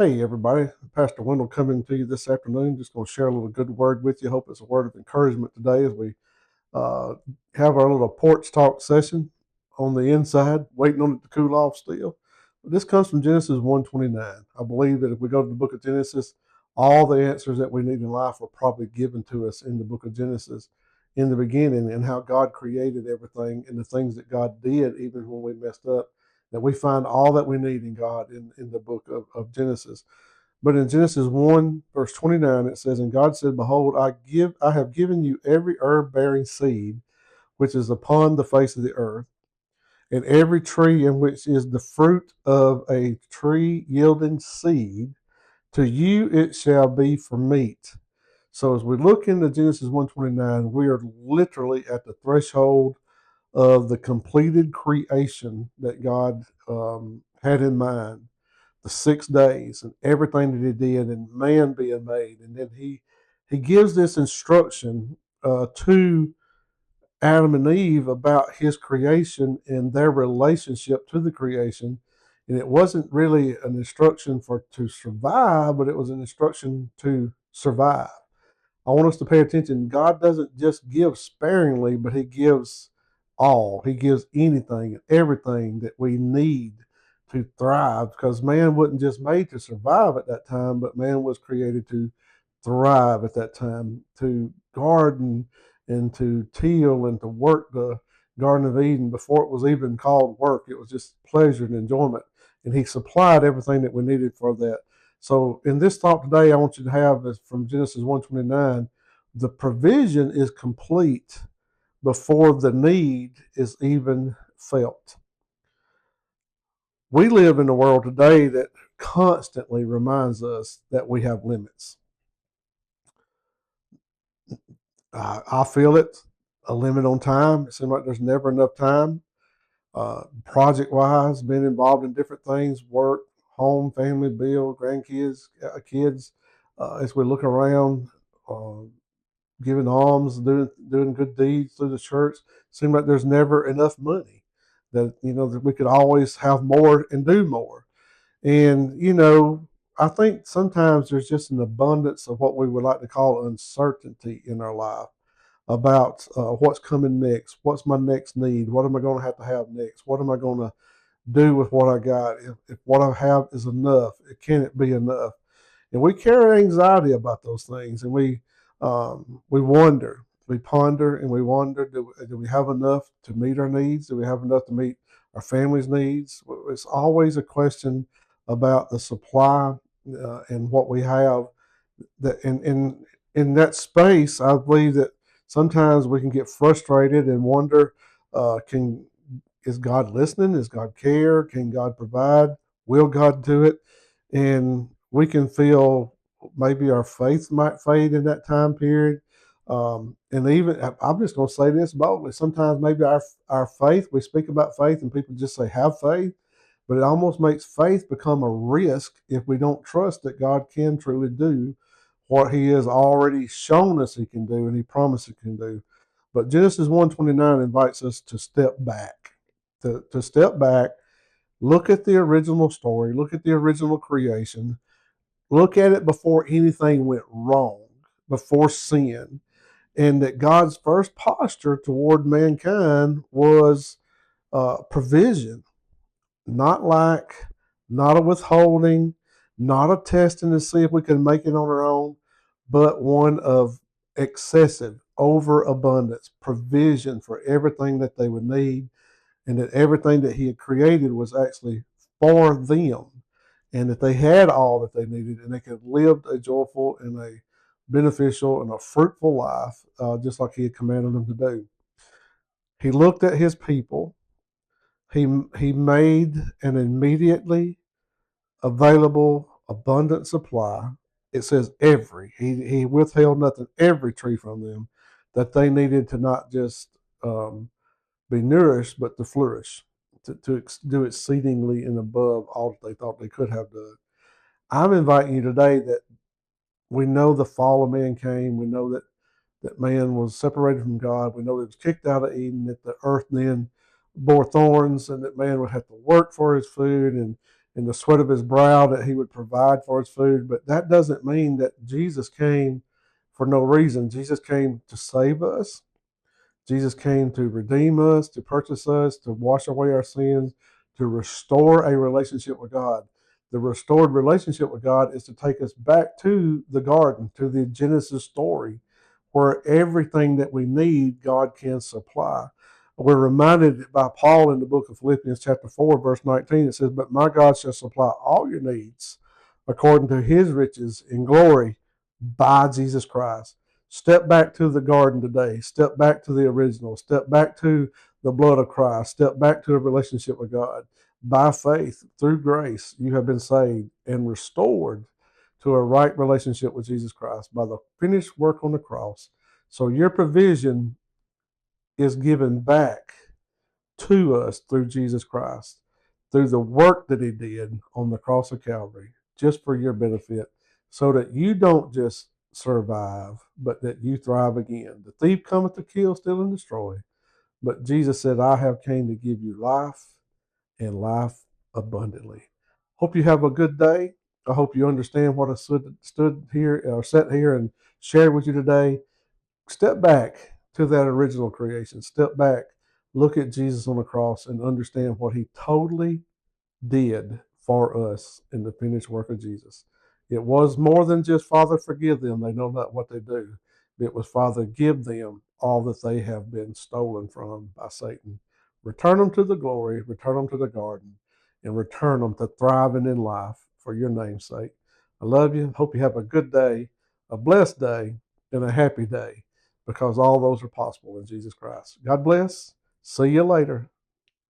Hey, everybody. Pastor Wendell coming to you this afternoon. Just going to share a little good word with you. Hope it's a word of encouragement today as we uh, have our little porch talk session on the inside, waiting on it to cool off still. This comes from Genesis 1:29. I believe that if we go to the book of Genesis, all the answers that we need in life were probably given to us in the book of Genesis in the beginning, and how God created everything and the things that God did even when we messed up, that we find all that we need in God in the book of Genesis. But in Genesis 1, verse 29, it says, And God said, Behold, I have given you every herb bearing seed which is upon the face of the earth, and every tree in which is the fruit of a tree yielding seed, to you it shall be for meat. So as we look into Genesis 1:29, we are literally at the threshold of the completed creation that God had in mind, the 6 days and everything that He did, and man being made, and then He gives this instruction to Adam and Eve about His creation and their relationship to the creation. And it wasn't really an instruction for to survive, but it was an instruction to survive. I want us to pay attention. God doesn't just give sparingly, but He gives all. He gives anything and everything that we need to thrive, because man wasn't just made to survive at that time, but man was created to thrive at that time, to garden and to till and to work the Garden of Eden before it was even called work. It was just pleasure and enjoyment. And He supplied everything that we needed for that. So in this talk today, I want you to have is from Genesis 1:29, the provision is complete before the need is even felt. We live in a world today that constantly reminds us that we have limits. I feel it, a limit on time. It seems like there's never enough time. Project wise, being involved in different things, work, home, family, bill, grandkids, kids. As we look around, uh, giving alms, doing good deeds through the church, seems like there's never enough money. That we could always have more and do more. And I think sometimes there's just an abundance of what we would like to call uncertainty in our life about what's coming next, what's my next need, what am I going to have next, what am I going to do with what I got, if what I have is enough, can it be enough? And we carry anxiety about those things, and we wonder, we ponder, and we wonder: do we have enough to meet our needs? Do we have enough to meet our family's needs? It's always a question about the supply and what we have. That in that space, I believe that sometimes we can get frustrated and wonder: can is God listening? Is God care? Can God provide? Will God do it? And we can feel maybe our faith might fade in that time period. And even I'm just going to say this boldly. Sometimes maybe our faith, we speak about faith and people just say have faith, but it almost makes faith become a risk if we don't trust that God can truly do what He has already shown us He can do and He promised He can do. But Genesis 1:29 invites us to step back, to step back, look at the original story, look at the original creation, look at it before anything went wrong, before sin, and that God's first posture toward mankind was provision, not lack, not a withholding, not a testing to see if we can make it on our own, but one of excessive overabundance, provision for everything that they would need, and that everything that He had created was actually for them, and that they had all that they needed, and they could live a joyful and a beneficial and a fruitful life, just like He had commanded them to do. He looked at His people. He made an immediately available abundant supply. It says every. He withheld nothing, every tree from them that they needed to not just be nourished, but to flourish, to do exceedingly and above all that they thought they could have done. I'm inviting you today that we know the fall of man came. We know that man was separated from God. We know that he was kicked out of Eden, that the earth then bore thorns, and that man would have to work for his food, in the sweat of his brow that he would provide for his food. But that doesn't mean that Jesus came for no reason. Jesus came to save us. Jesus came to redeem us, to purchase us, to wash away our sins, to restore a relationship with God. The restored relationship with God is to take us back to the garden, to the Genesis story, where everything that we need, God can supply. We're reminded by Paul in the book of Philippians chapter 4, verse 19, it says, "But my God shall supply all your needs according to his riches in glory by Jesus Christ." Step back to the garden today. Step back to the original. Step back to the blood of Christ. Step back to a relationship with God. By faith, through grace, you have been saved and restored to a right relationship with Jesus Christ by the finished work on the cross. So your provision is given back to us through Jesus Christ, through the work that he did on the cross of Calvary, just for your benefit, so that you don't just survive, but that you thrive again. The thief cometh to kill, steal, and destroy. But Jesus said, I have came to give you life and life abundantly. Hope you have a good day. I hope you understand what I stood here or sat here and shared with you today. Step back to that original creation. Step back, look at Jesus on the cross, and understand what he totally did for us in the finished work of Jesus. It was more than just, Father, forgive them, they know not what they do. It was, Father, give them all that they have been stolen from by Satan. Return them to the glory, return them to the garden, and return them to thriving in life for your name's sake. I love you. Hope you have a good day, a blessed day, and a happy day, because all those are possible in Jesus Christ. God bless. See you later.